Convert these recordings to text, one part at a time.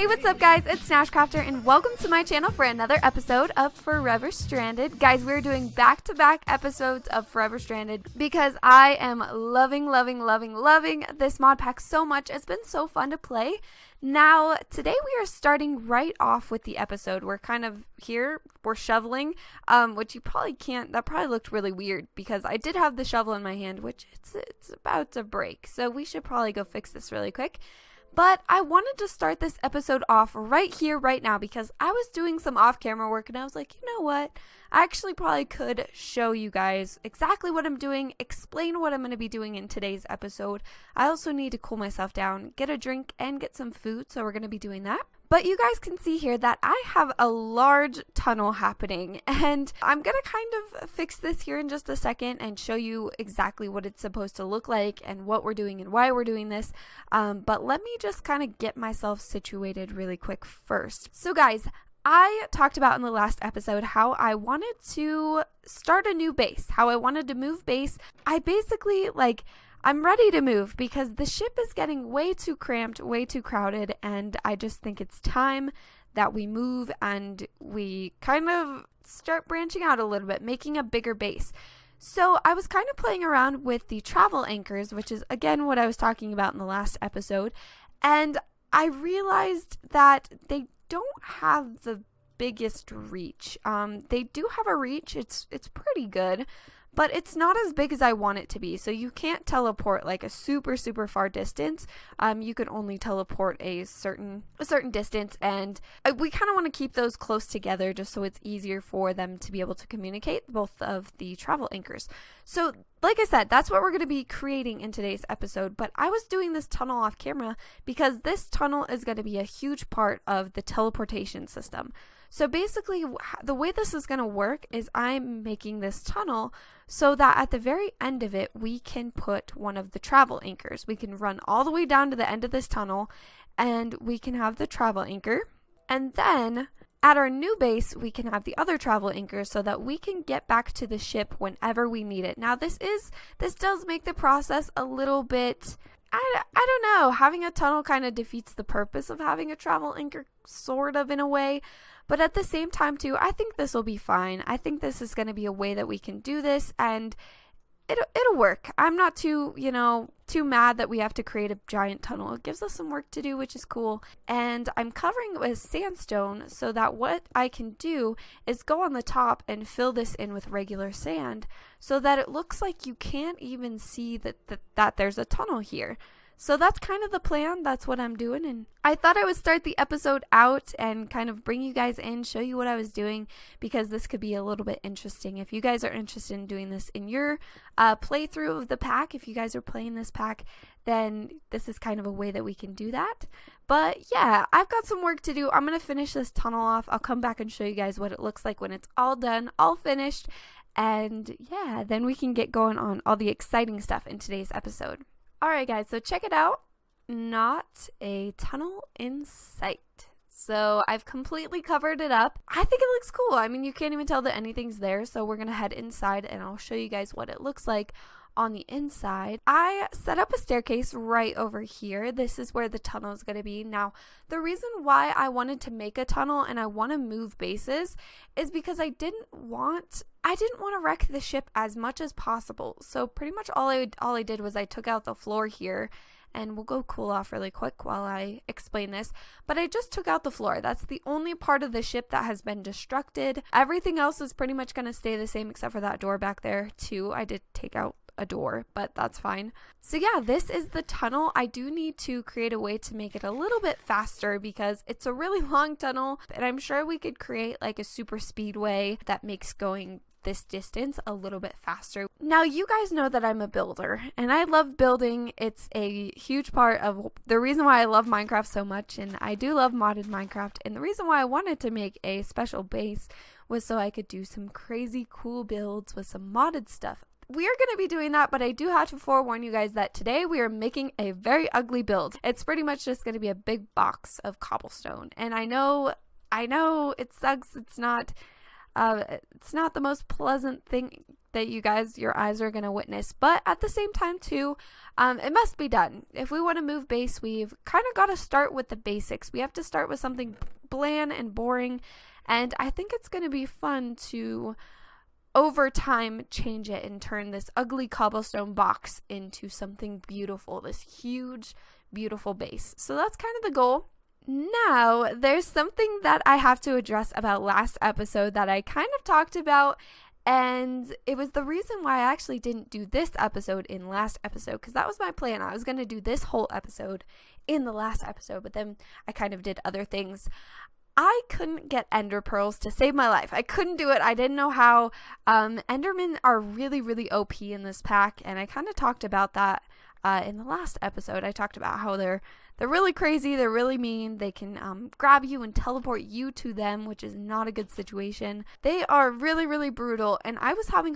Hey, what's up guys? It's NashCrafter and welcome to my channel for another episode of Forever Stranded. Guys, we're doing back-to-back episodes of Forever Stranded because I am loving this mod pack so much. It's been so fun to play. Now, today we are starting right off with the episode. We're kind of here, we're shoveling, which you probably can't, that probably looked really weird because I did have the shovel in my hand, which it's about to break. So we should probably go fix this really quick. But I wanted to start this episode off right here, right now, because I was doing some off-camera work and I was like, you know what? I actually probably could show you guys exactly what I'm doing, explain what I'm going to be doing in today's episode. I also need to cool myself down, get a drink, and get some food, so we're going to be doing that. But you guys can see here that I have a large tunnel happening, and I'm going to kind of fix this here in just a second and show you exactly what it's supposed to look like and what we're doing and why we're doing this. But let me just kind of get myself situated really quick first. So guys, I talked about in the last episode how I wanted to start a new base, how I wanted to move base. I basically, I'm ready to move because the ship is getting way too cramped, way too crowded, and I just think it's time that we move and we kind of start branching out a little bit, making a bigger base. So I was kind of playing around with the travel anchors, which is again what I was talking about in the last episode, and I realized that they don't have the biggest reach. They do have a reach, it's pretty good, but it's not as big as I want it to be. So you can't teleport like a super far distance. You can only teleport a certain distance, and we kind of want to keep those close together just so it's easier for them to be able to communicate, both of the travel anchors. So like I said, that's what we're going to be creating in today's episode, but I was doing this tunnel off camera because this tunnel is going to be a huge part of the teleportation system. So basically, the way this is going to work is I'm making this tunnel so that at the very end of it, we can put one of the travel anchors. We can run all the way down to the end of this tunnel, and we can have the travel anchor. And then at our new base, we can have the other travel anchor so that we can get back to the ship whenever we need it. Now, this does make the process a little bit, I don't know, having a tunnel kind of defeats the purpose of having a travel anchor, sort of, in a way. But at the same time, too, I think this will be fine. I think this is going to be a way that we can do this, and it'll work. I'm not too mad that we have to create a giant tunnel. It gives us some work to do, which is cool. And I'm covering it with sandstone so that what I can do is go on the top and fill this in with regular sand so that it looks like you can't even see that there's a tunnel here. So that's kind of the plan. That's what I'm doing. And I thought I would start the episode out and kind of bring you guys in, show you what I was doing, because this could be a little bit interesting. If you guys are interested in doing this in your playthrough of the pack, if you guys are playing this pack, then this is kind of a way that we can do that. But yeah, I've got some work to do. I'm going to finish this tunnel off. I'll come back and show you guys what it looks like when it's all done, all finished. And yeah, then we can get going on all the exciting stuff in today's episode. Alright guys, so check it out. Not a tunnel in sight. So I've completely covered it up. I think it looks cool. I mean, you can't even tell that anything's there. So we're going to head inside and I'll show you guys what it looks like on the inside. I set up a staircase right over here. This is where the tunnel is going to be. Now, the reason why I wanted to make a tunnel and I want to move bases is because I didn't want to wreck the ship as much as possible. So pretty much all I did was I took out the floor here, and we'll go cool off really quick while I explain this. But I just took out the floor. That's the only part of the ship that has been destructed. Everything else is pretty much going to stay the same except for that door back there too. I did take out a door, but that's fine. So yeah, this is the tunnel. I do need to create a way to make it a little bit faster because it's a really long tunnel, and I'm sure we could create like a super speedway that makes going this distance a little bit faster. Now, you guys know that I'm a builder and I love building. It's a huge part of the reason why I love Minecraft so much, and I do love modded Minecraft, and the reason why I wanted to make a special base was so I could do some crazy cool builds with some modded stuff. We are going to be doing that, but I do have to forewarn you guys that today we are making a very ugly build. It's pretty much just going to be a big box of cobblestone, and I know it sucks. It's not the most pleasant thing that your eyes are going to witness. But at the same time too, it must be done. If we want to move base, we've kind of got to start with the basics. We have to start with something bland and boring. And I think it's going to be fun to, over time, change it and turn this ugly cobblestone box into something beautiful, this huge, beautiful base. So that's kind of the goal. Now, there's something that I have to address about last episode that I kind of talked about, and it was the reason why I actually didn't do this episode in last episode, because that was my plan. I was going to do this whole episode in the last episode, but then I kind of did other things. I couldn't get ender pearls to save my life. I couldn't do it. I didn't know how. Endermen are really, really OP in this pack, and I kind of talked about that in the last episode. I talked about how they're really crazy, they're really mean, they can grab you and teleport you to them, which is not a good situation. They are really, really brutal, and I was having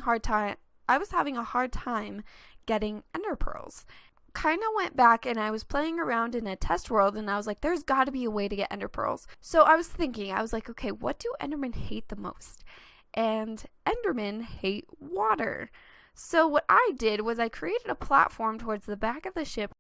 a hard time getting ender pearls. Kind of went back and I was playing around in a test world, and I was like, there's got to be a way to get ender pearls. So I was thinking, I was like, okay, what do endermen hate the most? And endermen hate water. So what I did was I created a platform towards the back of the ship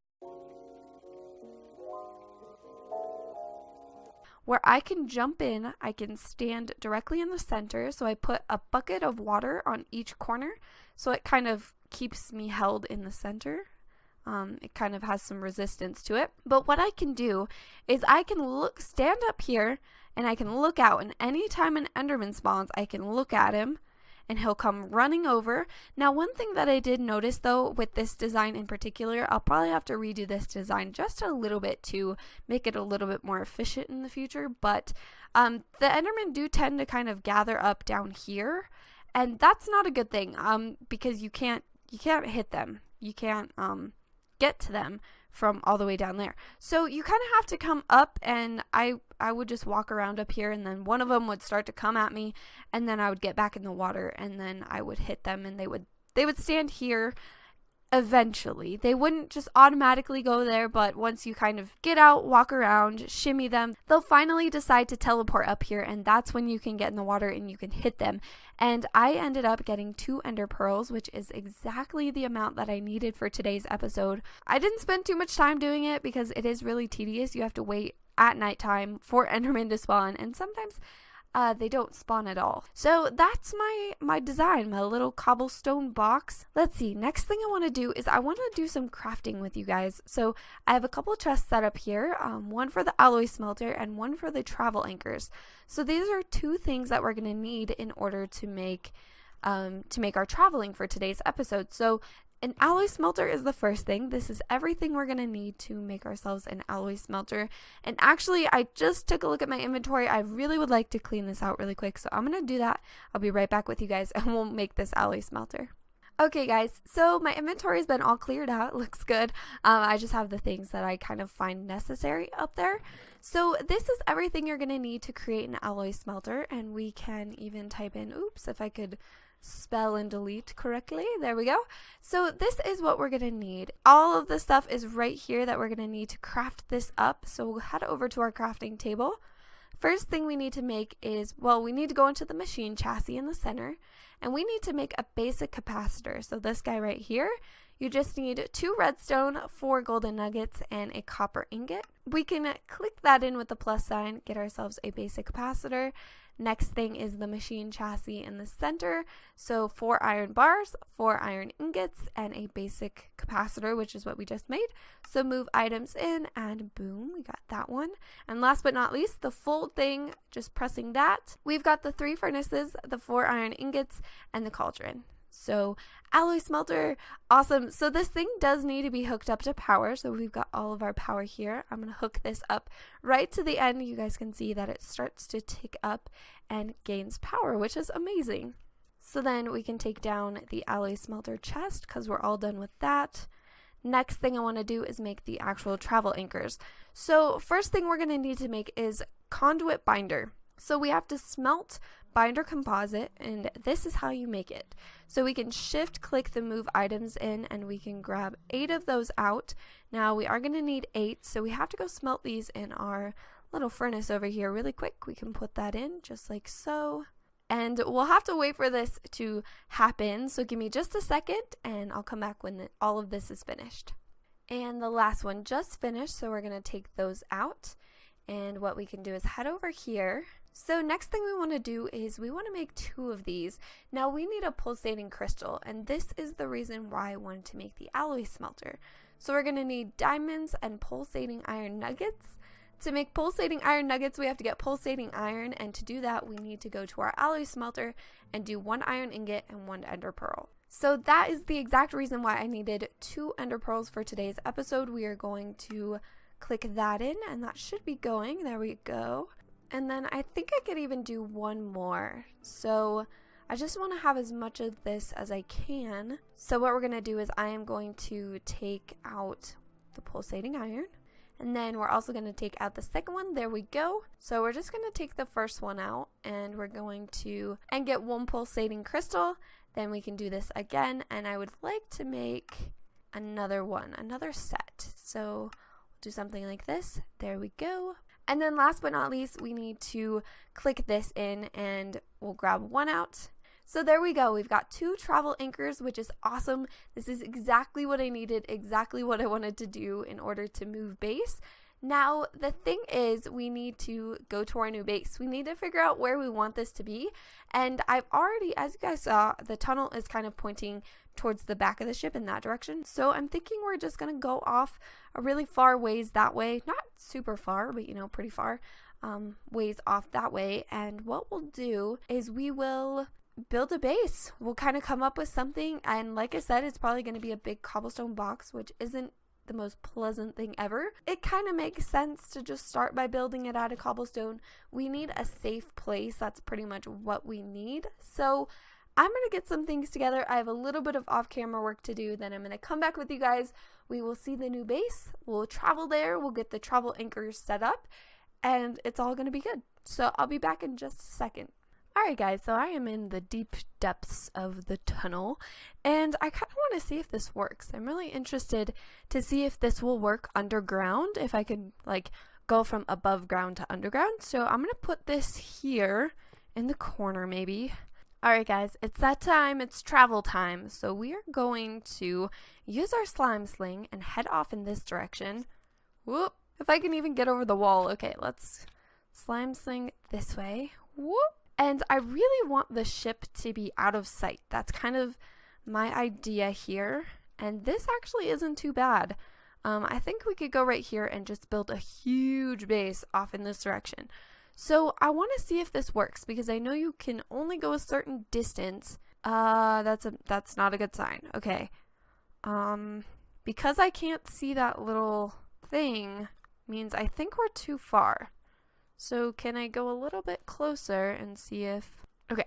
where I can jump in. I can stand directly in the center, so I put a bucket of water on each corner, so it kind of keeps me held in the center. It kind of has some resistance to it. But what I can do is I can stand up here, and I can look out, and anytime an enderman spawns, I can look at him, and he'll come running over. Now, one thing that I did notice, though, with this design in particular, I'll probably have to redo this design just a little bit to make it a little bit more efficient in the future, but the endermen do tend to kind of gather up down here, and that's not a good thing, because you can't hit them. You can't get to them from all the way down there. So you kind of have to come up, and I would just walk around up here, and then one of them would start to come at me, and then I would get back in the water, and then I would hit them, and they would stand here eventually. They wouldn't just automatically go there, but once you kind of get out, walk around, shimmy them, they'll finally decide to teleport up here, and that's when you can get in the water and you can hit them. And I ended up getting 2 ender pearls, which is exactly the amount that I needed for today's episode. I didn't spend too much time doing it because it is really tedious. You have to wait at nighttime for endermen to spawn, and sometimes they don't spawn at all. So that's my design, my little cobblestone box. Let's see, next thing I want to do is I want to do some crafting with you guys. So I have a couple of chests set up here, one for the alloy smelter and one for the travel anchors. So these are 2 things that we're going to need in order to make our traveling for today's episode. So an alloy smelter is the first thing. This is everything we're going to need to make ourselves an alloy smelter. And actually, I just took a look at my inventory. I really would like to clean this out really quick, so I'm going to do that. I'll be right back with you guys, and we'll make this alloy smelter. Okay guys, so my inventory has been all cleared out. It looks good. I just have the things that I kind of find necessary up there. So this is everything you're going to need to create an alloy smelter, and we can even type in, oops, if I could spell and delete correctly. There we go. So this is what we're going to need. All of the stuff is right here that we're going to need to craft this up. So we'll head over to our crafting table. First thing we need to make is, well, we need to go into the machine chassis in the center, and we need to make a basic capacitor. So this guy right here, you just need 2 redstone, 4 golden nuggets, and a copper ingot. We can click that in with the plus sign, get ourselves a basic capacitor. Next thing is the machine chassis in the center. So 4 iron bars, 4 iron ingots, and a basic capacitor, which is what we just made. So move items in, and boom, we got that one. And last but not least, the full thing, just pressing that. We've got the 3 furnaces, the 4 iron ingots, and the cauldron. So alloy smelter, awesome. So this thing does need to be hooked up to power. So we've got all of our power here. I'm going to hook this up right to the end. You guys can see that it starts to tick up and gains power, which is amazing. So then we can take down the alloy smelter chest because we're all done with that. Next thing I want to do is make the actual travel anchors. So first thing we're going to need to make is conduit binder. So we have to smelt binder composite, and this is how you make it. So we can shift click the move items in, and we can grab 8 of those out. Now we are going to need 8, so we have to go smelt these in our little furnace over here really quick. We can put that in just like so. And we'll have to wait for this to happen, so give me just a second and I'll come back when all of this is finished. And the last one just finished, so we're going to take those out. And what we can do is head over here. So next thing we want to do is we want to make 2 of these. Now we need a pulsating crystal, and this is the reason why I wanted to make the alloy smelter. So we're going to need diamonds and pulsating iron nuggets. To make pulsating iron nuggets, we have to get pulsating iron, and to do that, we need to go to our alloy smelter and do 1 iron ingot and 1 ender pearl. So that is the exact reason why I needed 2 ender pearls for today's episode. We are going to click that in, and that should be going. There we go. And then I think I could even do 1 more. So I just want to have as much of this as I can. So what we're going to do is I am going to take out the pulsating iron. And then we're also going to take out the second one. There we go. So we're just going to take the first one out, and we're going to get 1 pulsating crystal. Then we can do this again, and I would like to make another one, another set. So we'll do something like this. There we go. And then last but not least, we need to click this in, and we'll grab 1 out. So there we go. We've got 2 travel anchors, which is awesome. This is exactly what I needed, exactly what I wanted to do in order to move base. Now, the thing is, we need to go to our new base. We need to figure out where we want this to be. And I've already, as you guys saw, the tunnel is kind of pointing towards the back of the ship in that direction. So I'm thinking we're just going to go off a really far ways that way. Not super far, but you know, pretty far ways off that way. And what we'll do is we will build a base. We'll kind of come up with something, and like I said, it's probably going to be a big cobblestone box, which isn't the most pleasant thing ever. It kind of makes sense to just start by building it out of cobblestone. We need a safe place. That's pretty much what we need. So I'm going to get some things together. I have a little bit of off-camera work to do, then I'm going to come back with you guys. We will see the new base. We'll travel there. We'll get the travel anchors set up, and it's all going to be good. So I'll be back in just a second. Alright guys, so I am in the deep depths of the tunnel, and I kind of want to see if this works. I'm really interested to see if this will work underground, if I could like go from above ground to underground. So I'm going to put this here in the corner maybe. Alright guys, it's that time, it's travel time. So we are going to use our slime sling and head off in this direction. Whoop! If I can even get over the wall. Okay, let's slime sling this way. Whoop! And I really want the ship to be out of sight. That's kind of my idea here. And this actually isn't too bad. I think we could go right here and just build a huge base off in this direction. So I want to see if this works, because I know you can only go a certain distance. That's not a good sign. Okay. Because I can't see that little thing means I think we're too far. So can I go a little bit closer and see if... Okay,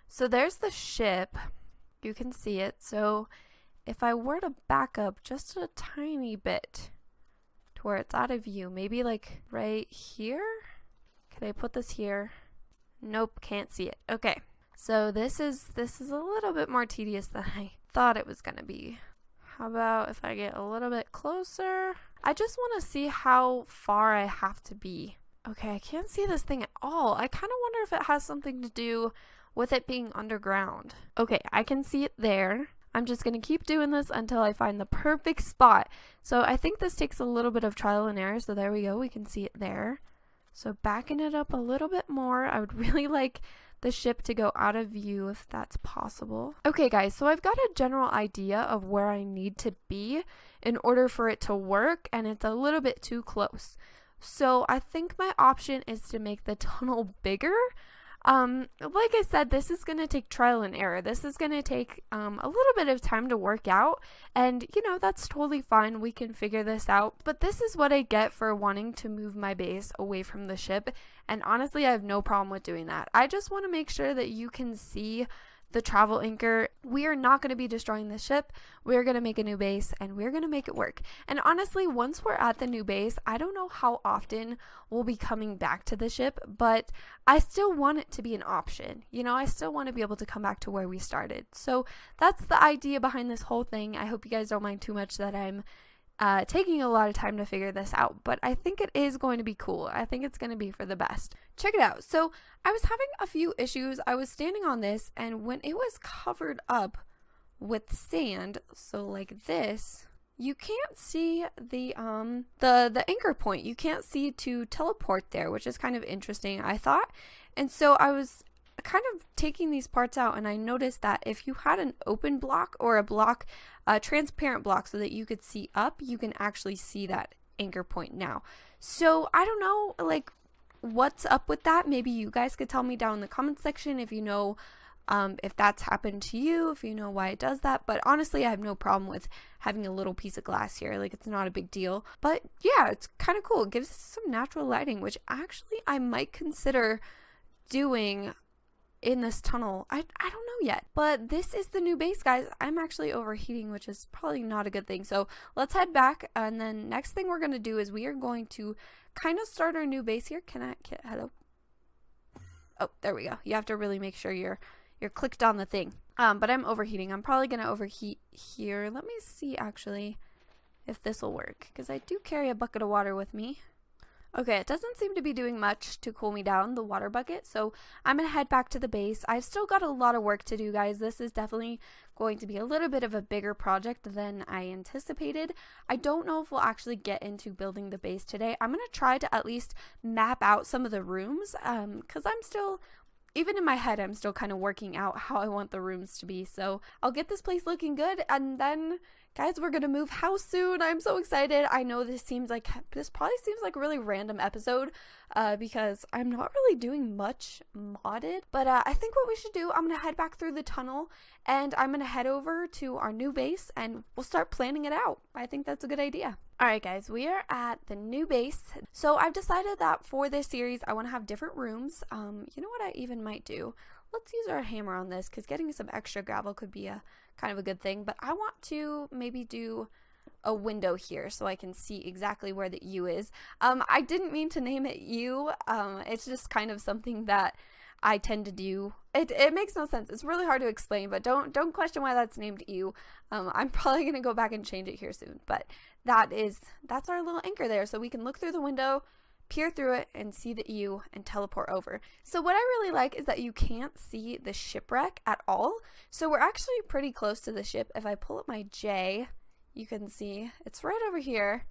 so there's the ship. You can see it. So if I were to back up just a tiny bit to where it's out of view, maybe like right here? Can I put this here? Nope, can't see it. Okay, so this is a little bit more tedious than I thought it was going to be. How about if I get a little bit closer? I just want to see how far I have to be. Okay, I can't see this thing at all. I kind of wonder if it has something to do with it being underground. Okay, I can see it there. I'm just going to keep doing this until I find the perfect spot. So I think this takes a little bit of trial and error. So there we go. We can see it there. So backing it up a little bit more. I would really like the ship to go out of view if that's possible. Okay guys, so I've got a general idea of where I need to be in order for it to work, and it's a little bit too close. So I think my option is to make the tunnel bigger. Like I said, this is going to take trial and error. This is going to take a little bit of time to work out, and you know, that's totally fine. We can figure this out. But this is what I get for wanting to move my base away from the ship, and honestly, I have no problem with doing that. I just want to make sure that you can see the travel anchor. We are not going to be destroying the ship. We're going to make a new base, and we're going to make it work. And honestly, once we're at the new base, I don't know how often we'll be coming back to the ship, but I still want it to be an option. You know, I still want to be able to come back to where we started. So that's the idea behind this whole thing. I hope you guys don't mind too much that I'm taking a lot of time to figure this out, but I think it is going to be cool. I think it's going to be for the best. Check it out. So I was having a few issues. I was standing on this, and when it was covered up with sand, so like this, you can't see the anchor point. You can't see to teleport there, which is kind of interesting, I thought. And so I was kind of taking these parts out, and I noticed that if you had an open block or a block, a transparent block so that you could see up, you can actually see that anchor point now. So I don't know, like, what's up with that. Maybe you guys could tell me down in the comment section if you know if that's happened to you, if you know why it does that. But honestly, I have no problem with having a little piece of glass here. Like, it's not a big deal. But yeah, it's kind of cool. It gives us some natural lighting, which actually I might consider doing in this tunnel. I don't know yet, but this is the new base, guys. I'm actually overheating, which is probably not a good thing. So let's head back, and then next thing we're going to do is we are going to kind of start our new base here. Hello? Oh, there we go. You have to really make sure you're clicked on the thing. But I'm overheating. I'm probably going to overheat here. Let me see actually if this will work, because I do carry a bucket of water with me. Okay, it doesn't seem to be doing much to cool me down, the water bucket, so I'm going to head back to the base. I've still got a lot of work to do, guys. This is definitely going to be a little bit of a bigger project than I anticipated. I don't know if we'll actually get into building the base today. I'm going to try to at least map out some of the rooms, because I'm still, even in my head, I'm still kind of working out how I want the rooms to be. So I'll get this place looking good, and then guys, we're gonna move house soon. I'm so excited. I know this probably seems like a really random episode because I'm not really doing much modded, but I think what we should do, I'm gonna head back through the tunnel, and I'm gonna head over to our new base, and we'll start planning it out. I think that's a good idea. Alright guys, we are at the new base. So I've decided that for this series I want to have different rooms. You know what I even might do? Let's use our hammer on this, because getting some extra gravel could be a kind of a good thing, but I want to maybe do a window here so I can see exactly where the U is. I didn't mean to name it U. It's just kind of something that I tend to do. It makes no sense. It's really hard to explain, but don't question why that's named U. I'm probably gonna go back and change it here soon, but that's our little anchor there, so we can look through the window, peer through it, and see the U and teleport over. So what I really like is that you can't see the shipwreck at all. So we're actually pretty close to the ship. If I pull up my J, you can see it's right over here,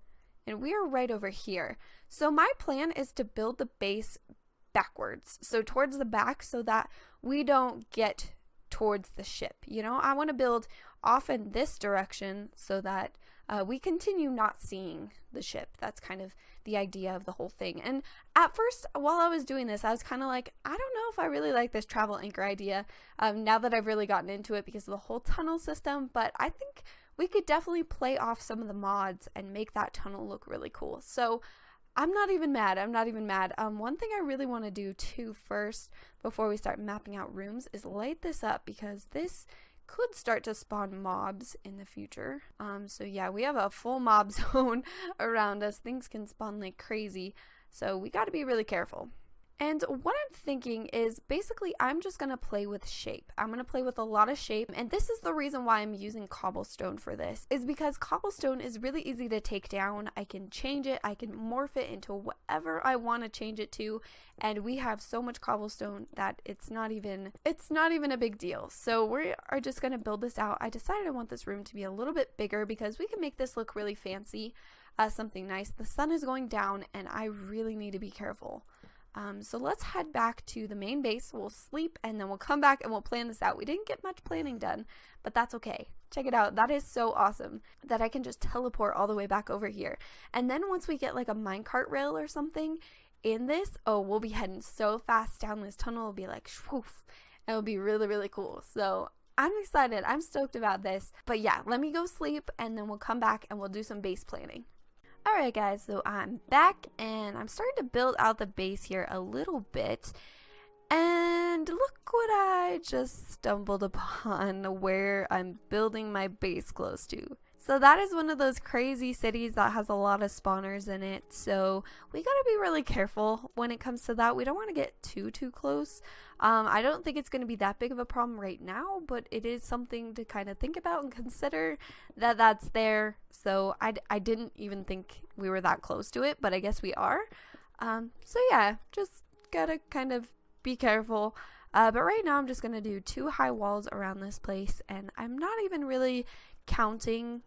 and we are right over here. So my plan is to build the base backwards, so towards the back, so that we don't get towards the ship. You know, I want to build off in this direction so that we continue not seeing the ship. That's kind of the idea of the whole thing. And at first, while I was doing this, I was kind of like, I don't know if I really like this travel anchor idea now that I've really gotten into it because of the whole tunnel system, but I think we could definitely play off some of the mods and make that tunnel look really cool. So I'm not even mad. One thing I really want to do too first, before we start mapping out rooms, is light this up, because this could start to spawn mobs in the future. So yeah, we have a full mob zone around us. Things can spawn like crazy, so we got to be really careful. And what I'm thinking is basically I'm just going to play with shape. I'm going to play with a lot of shape, and this is the reason why I'm using cobblestone for this, is because cobblestone is really easy to take down. I can change it, I can morph it into whatever I want to change it to, and we have so much cobblestone that it's not even a big deal. So we are just going to build this out. I decided I want this room to be a little bit bigger because we can make this look really fancy, something nice. The sun is going down, and I really need to be careful. So let's head back to the main base. We'll sleep, and then we'll come back and we'll plan this out. We didn't get much planning done, but that's okay. Check it out. That is so awesome that I can just teleport all the way back over here. And then once we get like a minecart rail or something in this, oh, we'll be heading so fast down this tunnel. It'll be like swoof. It'll be really, really cool. So I'm excited. I'm stoked about this. But yeah, let me go sleep, and then we'll come back and we'll do some base planning. Alright guys, so I'm back, and I'm starting to build out the base here a little bit, and look what I just stumbled upon where I'm building my base close to. So that is one of those crazy cities that has a lot of spawners in it. So we gotta be really careful when it comes to that. We don't want to get too close. I don't think it's going to be that big of a problem right now, but it is something to kind of think about and consider that that's there. So I didn't even think we were that close to it, but I guess we are. So yeah, just gotta kind of be careful. But right now I'm just going to do 2 high walls around this place, and I'm not even really counting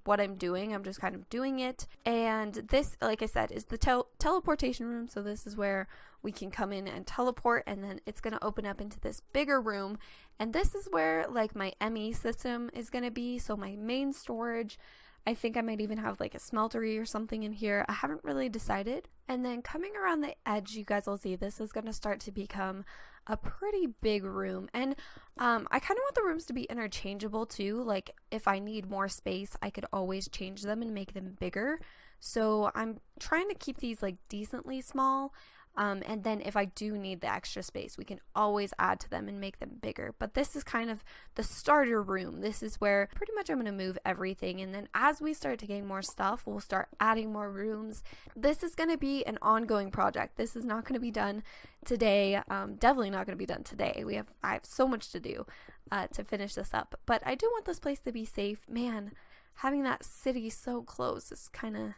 what I'm doing. I'm just kind of doing it. And this, like I said, is the teleportation room. So this is where we can come in and teleport, and then it's going to open up into this bigger room. And this is where like my ME system is going to be. So my main storage, I think I might even have like a smeltery or something in here. I haven't really decided. And then coming around the edge, you guys will see this is going to start to become a pretty big room. And I kind of want the rooms to be interchangeable too. Like if I need more space, I could always change them and make them bigger. So I'm trying to keep these like decently small. And then if I do need the extra space, we can always add to them and make them bigger. But this is kind of the starter room. This is where pretty much I'm going to move everything. And then as we start to gain more stuff, we'll start adding more rooms. This is going to be an ongoing project. This is not going to be done today. Definitely not going to be done today. I have so much to do to finish this up. But I do want this place to be safe. Man, having that city so close is kind of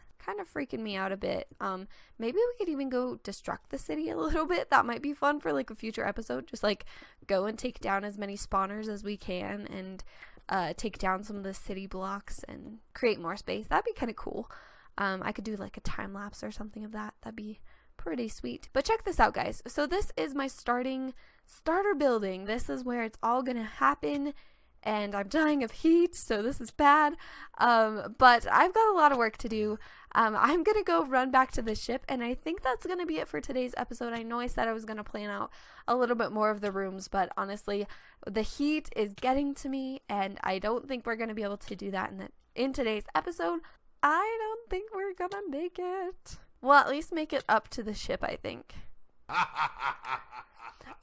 freaking me out a bit. Maybe we could even go destruct the city a little bit. That might be fun for like a future episode. Just like go and take down as many spawners as we can and take down some of the city blocks and create more space. That'd be kind of cool. I could do like a time lapse or something of that. That'd be pretty sweet. But check this out, guys. So this is my starter building. This is where it's all gonna happen. And I'm dying of heat, so this is bad. But I've got a lot of work to do. I'm going to go run back to the ship, and I think that's going to be it for today's episode. I know I said I was going to plan out a little bit more of the rooms, but honestly, the heat is getting to me, and I don't think we're going to be able to do that in today's episode. I don't think we're going to make it. Well, at least make it up to the ship, I think.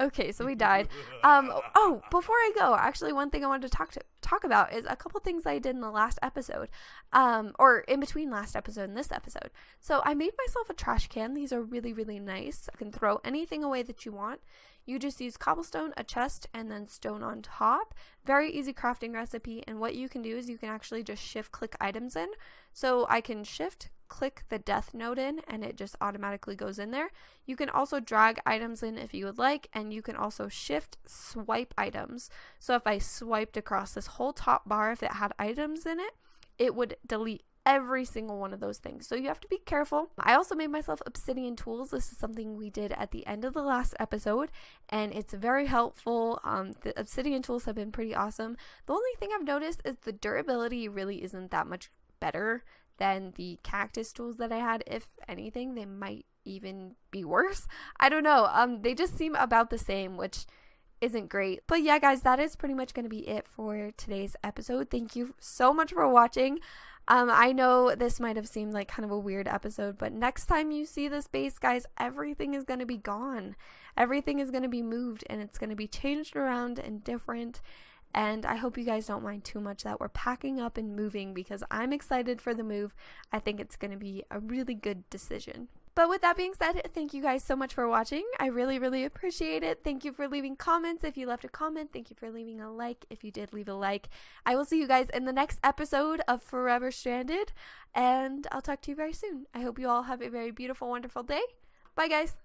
Okay, so we died. Oh, before I go, actually one thing I wanted to talk about is a couple things I did in the last episode, or in between last episode and this episode. So I made myself a trash can. These are really, really nice. You can throw anything away that you want. You just use cobblestone, a chest, and then stone on top. Very easy crafting recipe, and what you can do is you can actually just shift-click items in. So I can shift-click the death node in, and it just automatically goes in there. You can also drag items in if you would like, and you can also shift-swipe items. So if I swiped across this whole top bar, if it had items in it, it would delete every single one of those things. So you have to be careful. I also made myself obsidian tools. This is something we did at the end of the last episode, and it's very helpful. The obsidian tools have been pretty awesome. The only thing I've noticed is the durability really isn't that much better than the cactus tools that I had. If anything, they might even be worse. I don't know. They just seem about the same, which isn't great. But yeah, guys, that is pretty much going to be it for today's episode. Thank you so much for watching. I know this might have seemed like kind of a weird episode, but next time you see this base, guys, everything is going to be gone. Everything is going to be moved, and it's going to be changed around and different. And I hope you guys don't mind too much that we're packing up and moving, because I'm excited for the move. I think it's going to be a really good decision. But with that being said, thank you guys so much for watching. I really, really appreciate it. Thank you for leaving comments if you left a comment. Thank you for leaving a like if you did leave a like. I will see you guys in the next episode of Forever Stranded, and I'll talk to you very soon. I hope you all have a very beautiful, wonderful day. Bye, guys.